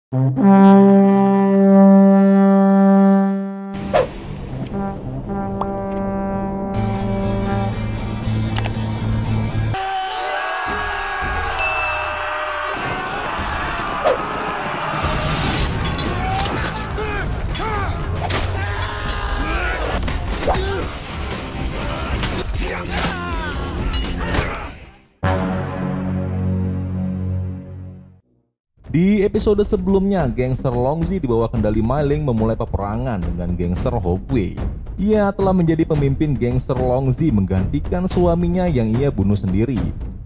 Di episode sebelumnya, gangster Long Zi di bawah kendali Mai Ling memulai peperangan dengan gangster Hop Wei. Ia telah menjadi pemimpin gangster Long Zi menggantikan suaminya yang ia bunuh sendiri.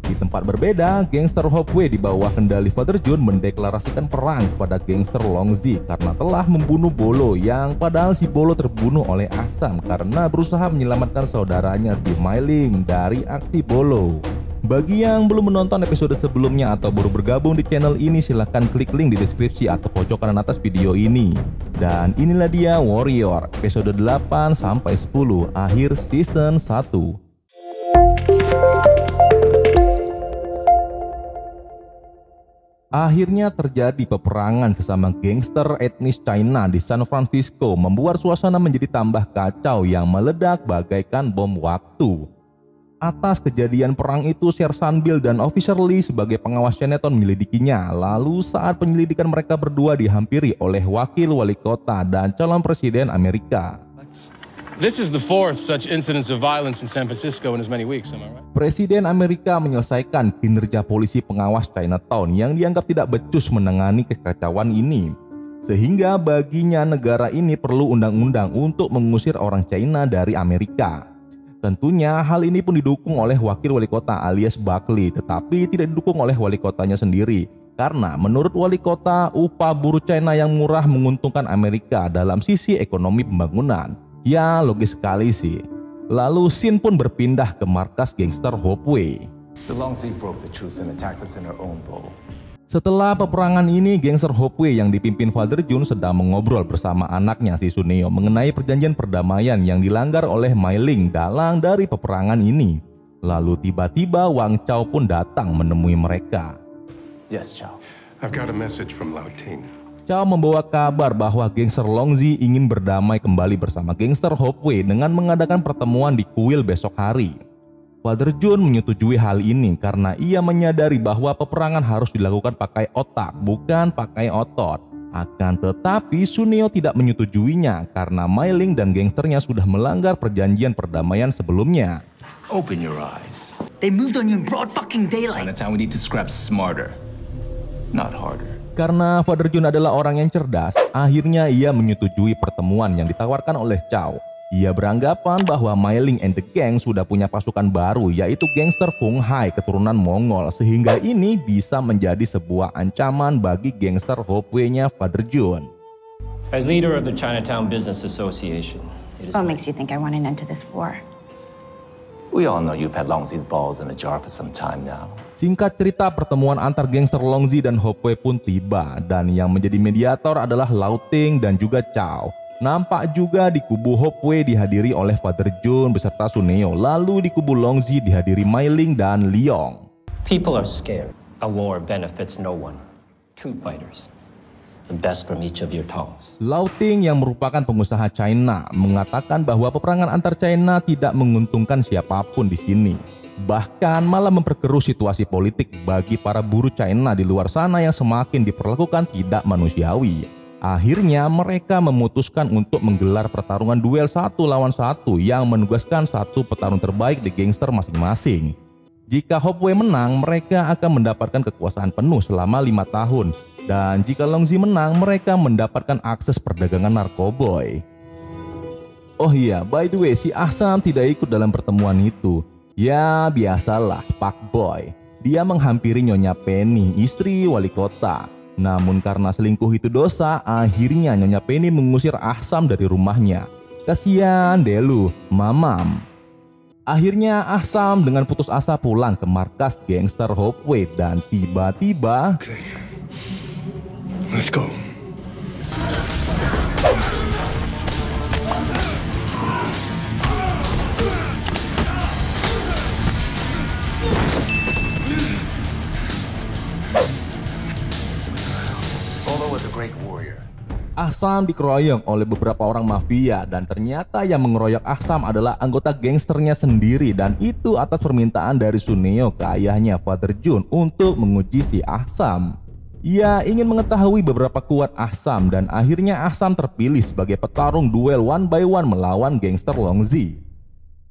Di tempat berbeda, gangster Hop Wei di bawah kendali Father Jun mendeklarasikan perang kepada gangster Long Zi karena telah membunuh Bolo, yang padahal si Bolo terbunuh oleh Ahsam karena berusaha menyelamatkan saudaranya si Mai Ling dari aksi Bolo. Bagi yang belum menonton episode sebelumnya atau baru bergabung di channel ini, silahkan klik link di deskripsi atau pojok kanan atas video ini. Dan inilah dia Warrior episode 8-10 akhir season 1. Akhirnya terjadi peperangan sesama gangster etnis China di San Francisco, membuat suasana menjadi tambah kacau yang meledak bagaikan bom waktu. Atas kejadian perang itu, Sersan Bill dan Officer Lee sebagai pengawas Chinatown menyelidikinya. Lalu saat penyelidikan mereka berdua dihampiri oleh wakil wali kota dan calon presiden Amerika. This is the fourth such incidents of violence in San Francisco in as many weeks, am I right? Presiden Amerika menyelesaikan kinerja polisi pengawas Chinatown yang dianggap tidak becus menangani kekacauan ini. Sehingga baginya negara ini perlu undang-undang untuk mengusir orang China dari Amerika. Tentunya hal ini pun didukung oleh wakil wali kota alias Buckley, tetapi tidak didukung oleh wali kotanya sendiri. Karena menurut wali kota, upah buruh China yang murah menguntungkan Amerika dalam sisi ekonomi pembangunan. Ya, logis sekali sih. Lalu Sin pun berpindah ke markas gangster Hop Wei. Setelah peperangan ini, gangster Hop Wei yang dipimpin Father Jun sedang mengobrol bersama anaknya si Suneo mengenai perjanjian perdamaian yang dilanggar oleh Mai Ling dalang dari peperangan ini. Lalu tiba-tiba Wang Chao pun datang menemui mereka. Yes, Chao. I've got a message from Lao Ting. Chao membawa kabar bahwa gangster Long Zi ingin berdamai kembali bersama gangster Hop Wei dengan mengadakan pertemuan di kuil besok hari. Father Jun menyetujui hal ini karena ia menyadari bahwa peperangan harus dilakukan pakai otak, bukan pakai otot. Akan tetapi Suneo tidak menyetujuinya karena Mai Ling dan gangsternya sudah melanggar perjanjian perdamaian sebelumnya. Open your eyes. They moved on you in broad fucking daylight. Chinatown, we need to scrap smarter, not harder. Karena Father Jun adalah orang yang cerdas, akhirnya ia menyetujui pertemuan yang ditawarkan oleh Chao. Ia beranggapan bahwa Mai Ling and the gang sudah punya pasukan baru, yaitu gangster Fung Hai keturunan Mongol, sehingga ini bisa menjadi sebuah ancaman bagi gangster Hop Wei-nya Father Jun. As leader of the Chinatown Business Association, it is What makes you think I want an end to this war? We all know you've had Long Zi's balls in a jar for some time now. Singkat cerita, pertemuan antar gangster Long Zi dan Hop Wei pun tiba, dan yang menjadi mediator adalah Lao Ting dan juga Chao. Nampak juga di kubu Hop Wei dihadiri oleh Father Jun beserta Suneo, lalu di kubu Long Zi dihadiri Mai Ling dan Liong. people are scared. A war benefits no one. True fighters. The best from each of your tongues. Lao Ting yang merupakan pengusaha China mengatakan bahwa peperangan antar China tidak menguntungkan siapapun di sini. Bahkan malah memperkeruh situasi politik bagi para buruh China di luar sana yang semakin diperlakukan tidak manusiawi. Akhirnya mereka memutuskan untuk menggelar pertarungan duel 1 lawan 1 yang menugaskan satu petarung terbaik di gangster masing-masing. Jika Hop Wei menang, mereka akan mendapatkan kekuasaan penuh selama 5 tahun. Dan jika Long Zi menang, mereka mendapatkan akses perdagangan narkoboy. Oh iya, by the way, si Ahsam tidak ikut dalam pertemuan itu. Ya biasalah, Pak Boy. Dia menghampiri Nyonya Penny, istri wali kota. Namun karena selingkuh itu dosa, akhirnya Nyonya Penny mengusir Ahsam dari rumahnya. Kasian deh lu, Mamam. Akhirnya Ahsam dengan putus asa pulang ke markas gangster Hop Wei dan tiba-tiba... Okay. Let's go. Bolo was a great warrior. Ahsam dikeroyok oleh beberapa orang mafia dan ternyata yang mengeroyok Ahsam adalah anggota gangsternya sendiri, dan itu atas permintaan dari Tsuneo ke ayahnya Father Jun untuk menguji si Ahsam. Ia ingin mengetahui beberapa kuat Ahsam dan akhirnya Ahsam terpilih sebagai petarung duel 1-by-1 melawan gangster Longzi.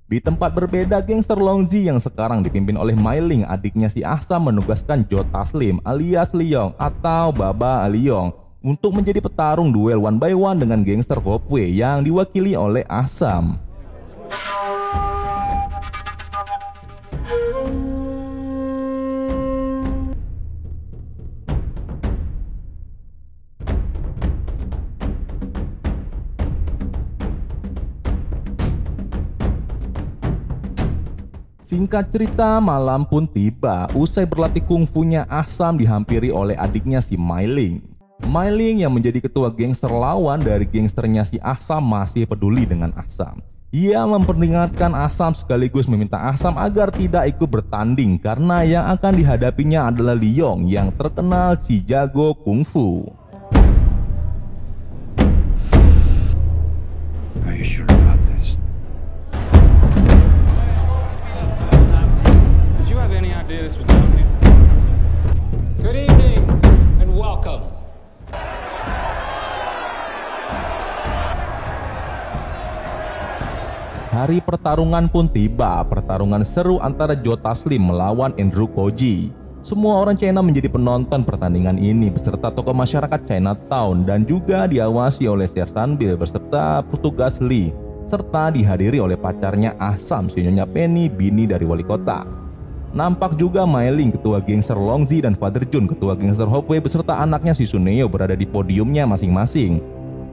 Di tempat berbeda, gangster Longzi yang sekarang dipimpin oleh Mailing, adiknya si Ahsam, menugaskan Jo Taslim alias Leong atau Baba Leong untuk menjadi petarung duel 1-by-1 dengan gangster Hopeway yang diwakili oleh Ahsam. Singkat cerita, malam pun tiba. Usai berlatih kungfunya, Ahsam dihampiri oleh adiknya si Mailing. Mailing yang menjadi ketua gangster lawan dari gangsternya si Ahsam masih peduli dengan Ahsam. Ia memperingatkan Ahsam sekaligus meminta Ahsam agar tidak ikut bertanding karena yang akan dihadapinya adalah Leong yang terkenal si jago kungfu. Are you sure about this? Did you have any idea this was down here? Good evening and welcome. Hari pertarungan pun tiba. Pertarungan seru antara Jo Taslim melawan Andrew Koji. Semua orang China menjadi penonton pertandingan ini beserta tokoh masyarakat Chinatown dan juga diawasi oleh Sersan Bill beserta petugas Lee, serta dihadiri oleh pacarnya Ahsam, si Nyonya Penny, bini dari wali kota. Nampak juga Mailing, ketua gangster Longzi, dan Father Jun, ketua gangster Hopeway beserta anaknya si Tsuneo berada di podiumnya masing-masing.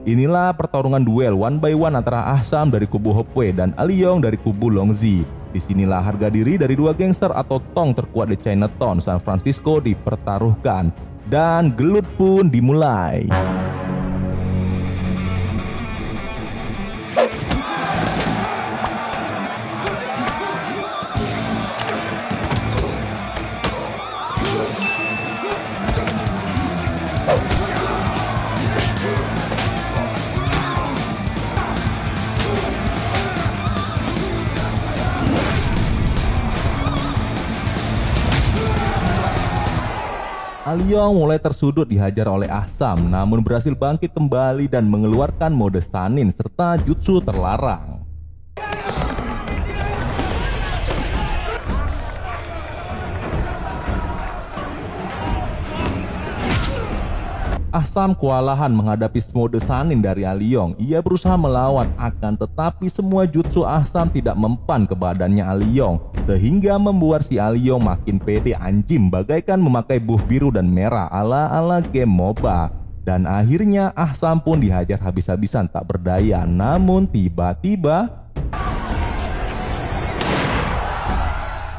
Inilah pertarungan duel 1-by-1 antara Ahsam dari kubu Hopeway dan Leong dari kubu Longzi. Disinilah harga diri dari dua gangster atau tong terkuat di Chinatown, San Francisco dipertaruhkan. Dan gelut pun dimulai. Leong mulai tersudut dihajar oleh Ahsam, namun berhasil bangkit kembali dan mengeluarkan mode Sanin serta jutsu terlarang. Ahsam kewalahan menghadapi mode Sanin dari Leong. Ia berusaha melawan, akan tetapi semua jutsu Ahsam tidak mempan ke badannya Leong, sehingga membuat si Leong makin pede anjing bagaikan memakai buff biru dan merah ala-ala game MOBA. Dan akhirnya Ahsam pun dihajar habis-habisan tak berdaya. Namun tiba-tiba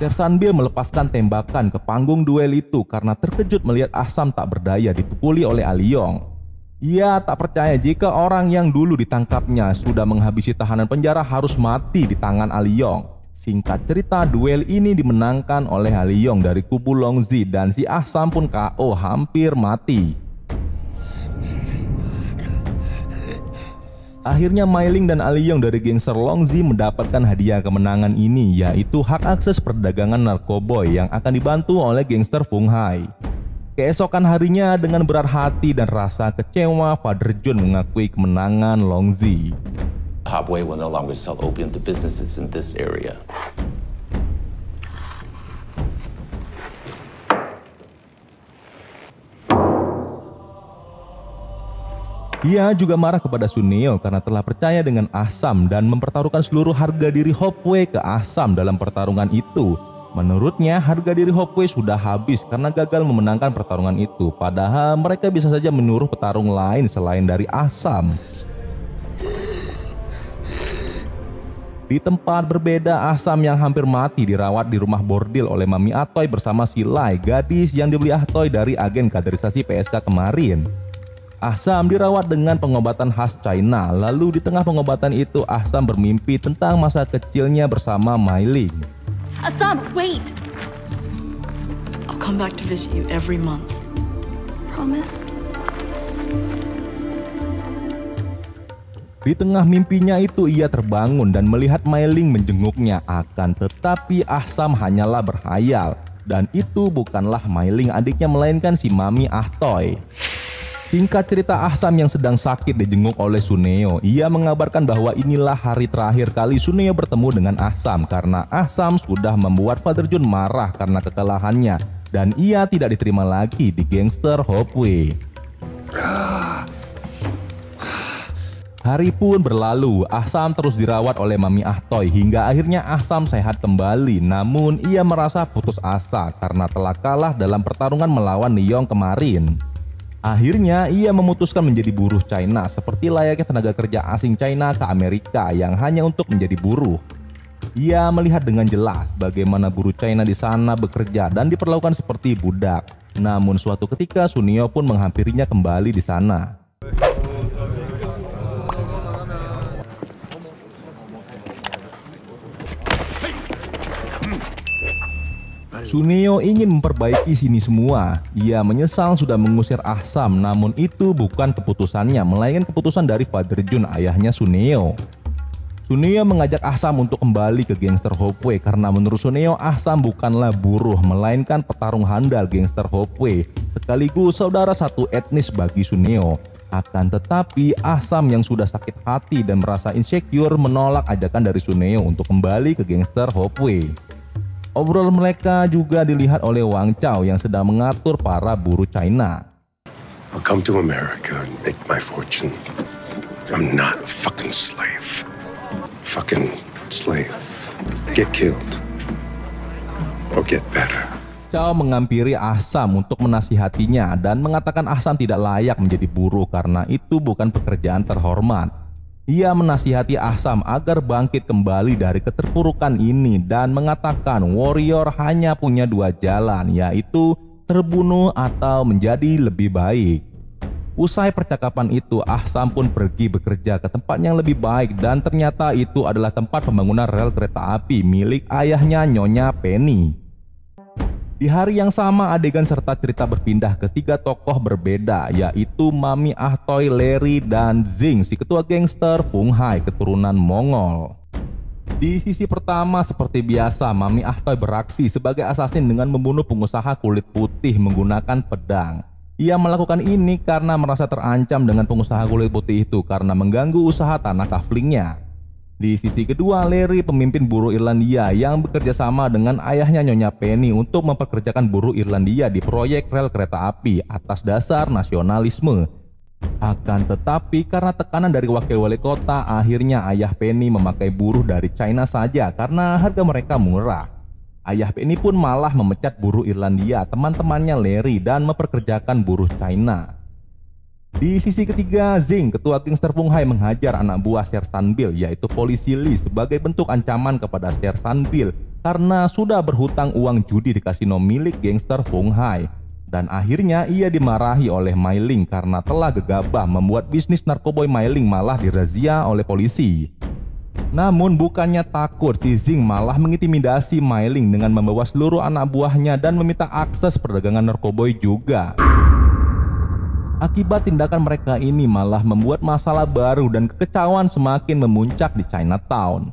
Sersan Bill melepaskan tembakan ke panggung duel itu karena terkejut melihat Ahsam tak berdaya dipukuli oleh Leong. Ia tak percaya jika orang yang dulu ditangkapnya sudah menghabisi tahanan penjara harus mati di tangan Leong. Singkat cerita, duel ini dimenangkan oleh Leong dari kubu Longzi dan si Ahsam pun KO hampir mati. Akhirnya Mailing dan Leong dari gangster Longzi mendapatkan hadiah kemenangan ini, yaitu hak akses perdagangan narkoboy yang akan dibantu oleh gangster Fung Hai. Keesokan harinya dengan berat hati dan rasa kecewa, Father Jun mengakui kemenangan Longzi. Hopeway will no longer sell opium to businesses in this area. Ia juga marah kepada Tsuneo karena telah percaya dengan Ahsam dan mempertaruhkan seluruh harga diri Hopeway ke Ahsam dalam pertarungan itu. Menurutnya harga diri Hopeway sudah habis karena gagal memenangkan pertarungan itu, padahal mereka bisa saja menyuruh petarung lain selain dari Ahsam. Di tempat berbeda, Ahsam yang hampir mati dirawat di rumah bordil oleh Mami Atoy bersama si Lai, gadis yang dibeli Atoy dari agen kaderisasi PSK kemarin. Ahsam dirawat dengan pengobatan khas China. Lalu di tengah pengobatan itu Ahsam bermimpi tentang masa kecilnya bersama Mailing. Ahsam, wait! I'll come back to visit you every month. Promise? Di tengah mimpinya itu ia terbangun dan melihat Mei Ling menjenguknya, akan tetapi Ahsam hanyalah berhayal dan itu bukanlah Mei Ling adiknya melainkan si Mami Ahtoy. Singkat cerita, Ahsam yang sedang sakit dijenguk oleh Suneo. Ia mengabarkan bahwa inilah hari terakhir kali Suneo bertemu dengan Ahsam karena Ahsam sudah membuat Father John marah karena kekalahannya dan ia tidak diterima lagi di gangster Hopeway. Hari pun berlalu, Ahsam terus dirawat oleh Mami Ahtoy hingga akhirnya Ahsam sehat kembali. Namun ia merasa putus asa karena telah kalah dalam pertarungan melawan Neong kemarin. Akhirnya ia memutuskan menjadi buruh China seperti layaknya tenaga kerja asing China ke Amerika yang hanya untuk menjadi buruh. Ia melihat dengan jelas bagaimana buruh China di sana bekerja dan diperlakukan seperti budak. Namun suatu ketika Suneo pun menghampirinya kembali di sana. Suneo ingin memperbaiki sini semua. Ia menyesal sudah mengusir Ahsam, namun itu bukan keputusannya, melainkan keputusan dari Father John, ayahnya Suneo. Suneo mengajak Ahsam untuk kembali ke gangster Hopeway karena menurut Suneo Ahsam bukanlah buruh, melainkan petarung handal gangster Hopeway, sekaligus saudara satu etnis bagi Suneo. Akan tetapi Ahsam yang sudah sakit hati dan merasa insecure menolak ajakan dari Suneo untuk kembali ke gangster Hopeway. Obrol mereka juga dilihat oleh Wang Chao yang sedang mengatur para buruh China. I'll come to America and make my fortune. I'm not a fucking slave. Fucking slave. Get killed. Or get better. Chao menghampiri Ahsam untuk menasihatinya dan mengatakan Ahsam tidak layak menjadi buruh karena itu bukan pekerjaan terhormat. Ia menasihati Ahsam agar bangkit kembali dari keterpurukan ini dan mengatakan warrior hanya punya dua jalan, yaitu terbunuh atau menjadi lebih baik. Usai percakapan itu, Ahsam pun pergi bekerja ke tempat yang lebih baik dan ternyata itu adalah tempat pembangunan rel kereta api milik ayahnya Nyonya Penny. Di hari yang sama, adegan serta cerita berpindah ke tiga tokoh berbeda, yaitu Mami Ahtoy, Larry, dan Zing, si ketua gangster Fung Hai keturunan Mongol. Di sisi pertama, seperti biasa, Mami Ahtoy beraksi sebagai assassin dengan membunuh pengusaha kulit putih menggunakan pedang. Ia melakukan ini karena merasa terancam dengan pengusaha kulit putih itu karena mengganggu usaha tanah kaflingnya. Di sisi kedua, Larry, pemimpin buruh Irlandia yang bekerja sama dengan ayahnya Nyonya Penny untuk mempekerjakan buruh Irlandia di proyek rel kereta api atas dasar nasionalisme. Akan tetapi karena tekanan dari wakil wali kota, akhirnya ayah Penny memakai buruh dari China saja karena harga mereka murah. Ayah Penny pun malah memecat buruh Irlandia, teman-temannya Larry, dan mempekerjakan buruh China. Di sisi ketiga, Zing, ketua gangster Fung Hai, menghajar anak buah Sersan Bill, yaitu polisi Lee, sebagai bentuk ancaman kepada Sersan Bill karena sudah berhutang uang judi di kasino milik gangster Fung Hai. Dan akhirnya ia dimarahi oleh Mei Ling karena telah gegabah membuat bisnis narkoboy. Mei Ling malah dirazia oleh polisi. Namun bukannya takut, si Zing malah mengintimidasi Mei Ling dengan membawa seluruh anak buahnya dan meminta akses perdagangan narkoboy juga. Akibat tindakan mereka ini malah membuat masalah baru dan kekecauan semakin memuncak di Chinatown.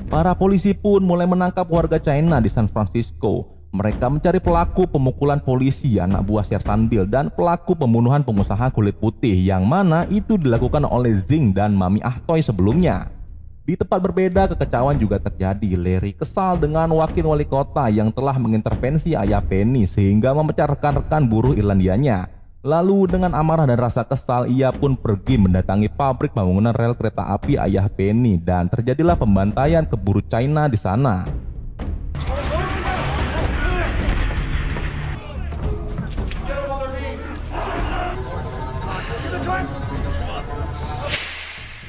Para polisi pun mulai menangkap warga China di San Francisco. Mereka mencari pelaku pemukulan polisi, anak buah Sersan Bill, dan pelaku pembunuhan pengusaha kulit putih yang mana itu dilakukan oleh Zing dan Mami Ahtoy sebelumnya. Di tempat berbeda, kekecauan juga terjadi. Larry kesal dengan wakil wali kota yang telah mengintervensi ayah Penny sehingga memecat rekan-rekan buruh Irlandianya. Lalu dengan amarah dan rasa kesal, ia pun pergi mendatangi pabrik pembangunan rel kereta api ayah Penny dan terjadilah pembantaian ke buruh China di sana.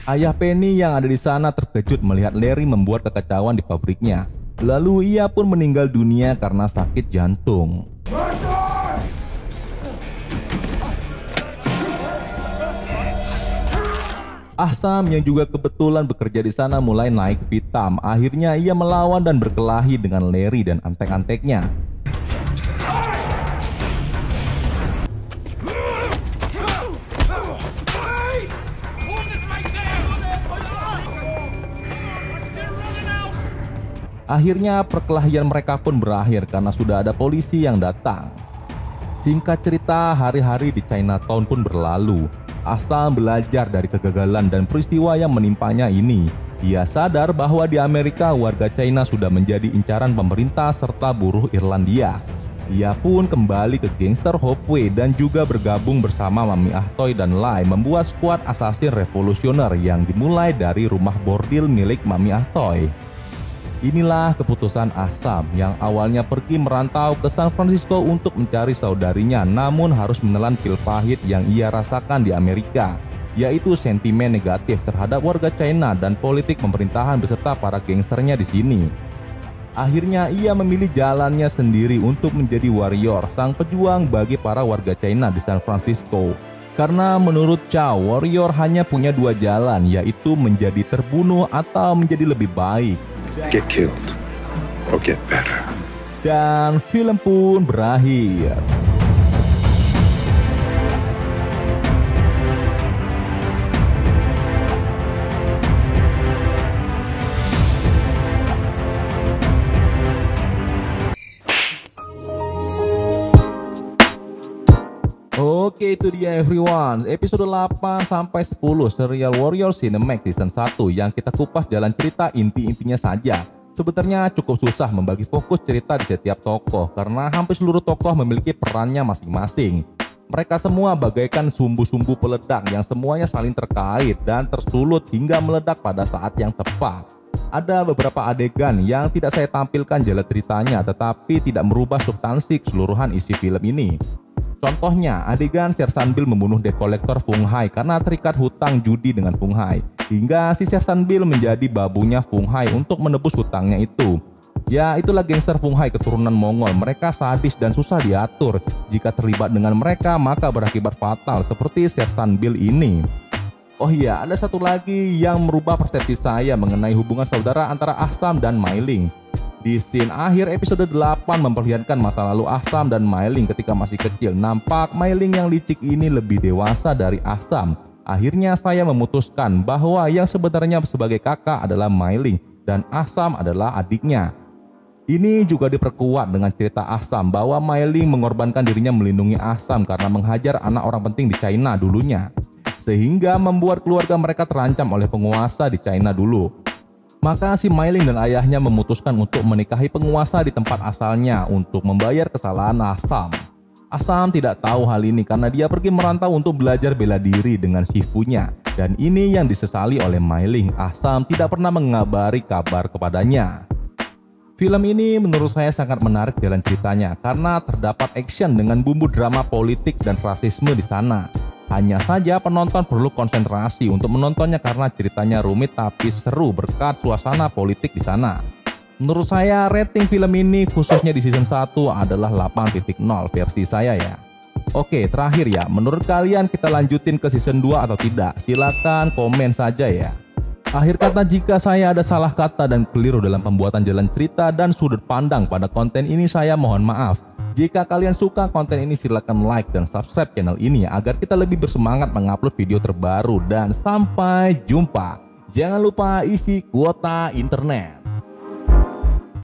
Ayah Penny yang ada di sana terkejut melihat Larry membuat kekacauan di pabriknya. Lalu ia pun meninggal dunia karena sakit jantung. Ahsam yang juga kebetulan bekerja di sana mulai naik pitam. Akhirnya ia melawan dan berkelahi dengan Larry dan antek-anteknya. Akhirnya perkelahian mereka pun berakhir karena sudah ada polisi yang datang. Singkat cerita, hari-hari di Chinatown pun berlalu. Assam belajar dari kegagalan dan peristiwa yang menimpanya ini. Ia sadar bahwa di Amerika warga China sudah menjadi incaran pemerintah serta buruh Irlandia. Ia pun kembali ke gangster Hopeway dan juga bergabung bersama Mami Ahtoy dan Lai membuat skuad assassin revolusioner yang dimulai dari rumah bordil milik Mami Ahtoy. Inilah keputusan Assam yang awalnya pergi merantau ke San Francisco untuk mencari saudarinya, namun harus menelan pil pahit yang ia rasakan di Amerika, yaitu sentimen negatif terhadap warga China dan politik pemerintahan beserta para gangsternya di sini. Akhirnya ia memilih jalannya sendiri untuk menjadi warrior, sang pejuang bagi para warga China di San Francisco. Karena menurut Chow, warrior hanya punya dua jalan, yaitu menjadi terbunuh atau menjadi lebih baik. Get killed or get better. Dan film pun berakhir. Oke, itu dia everyone, episode 8 sampai 10 serial Warrior Cinemax season 1 yang kita kupas jalan cerita inti-intinya saja. Sebenarnya cukup susah membagi fokus cerita di setiap tokoh karena hampir seluruh tokoh memiliki perannya masing-masing. Mereka semua bagaikan sumbu-sumbu peledak yang semuanya saling terkait dan tersulut hingga meledak pada saat yang tepat. Ada beberapa adegan yang tidak saya tampilkan jalan ceritanya tetapi tidak merubah substansi keseluruhan isi film ini. Contohnya, adegan Sersan Bill membunuh debt collector Fung Hai karena terikat hutang judi dengan Fung Hai, hingga si Sersan Bill menjadi babunya Fung Hai untuk menebus hutangnya itu. Ya, itulah gangster Fung Hai keturunan Mongol, mereka sadis dan susah diatur. Jika terlibat dengan mereka, maka berakibat fatal seperti Sersan Bill ini. Oh iya, ada satu lagi yang merubah persepsi saya mengenai hubungan saudara antara Assam dan Mai Ling. Di scene akhir episode 8 memperlihatkan masa lalu Assam dan Mai Ling ketika masih kecil. Nampak Mai Ling yang licik ini lebih dewasa dari Assam. Akhirnya saya memutuskan bahwa yang sebenarnya sebagai kakak adalah Mai Ling dan Assam adalah adiknya. Ini juga diperkuat dengan cerita Assam bahwa Mai Ling mengorbankan dirinya melindungi Assam karena menghajar anak orang penting di China dulunya, sehingga membuat keluarga mereka terancam oleh penguasa di China dulu. Maka si Mai Ling dan ayahnya memutuskan untuk menikahi penguasa di tempat asalnya untuk membayar kesalahan Assam. Assam tidak tahu hal ini karena dia pergi merantau untuk belajar bela diri dengan sifunya. Dan ini yang disesali oleh Mai Ling. Assam tidak pernah mengabari kabar kepadanya. Film ini menurut saya sangat menarik jalan ceritanya karena terdapat action dengan bumbu drama politik dan rasisme di sana. Hanya saja penonton perlu konsentrasi untuk menontonnya karena ceritanya rumit tapi seru berkat suasana politik di sana. Menurut saya rating film ini khususnya di season 1 adalah 8.0 versi saya ya. Oke, terakhir ya, menurut kalian kita lanjutin ke season 2 atau tidak? Silakan komen saja ya. Akhir kata, jika saya ada salah kata dan keliru dalam pembuatan jalan cerita dan sudut pandang pada konten ini, saya mohon maaf. Jika kalian suka konten ini, silakan like dan subscribe channel ini ya, agar kita lebih bersemangat mengupload video terbaru. Dan sampai jumpa. Jangan lupa isi kuota internet.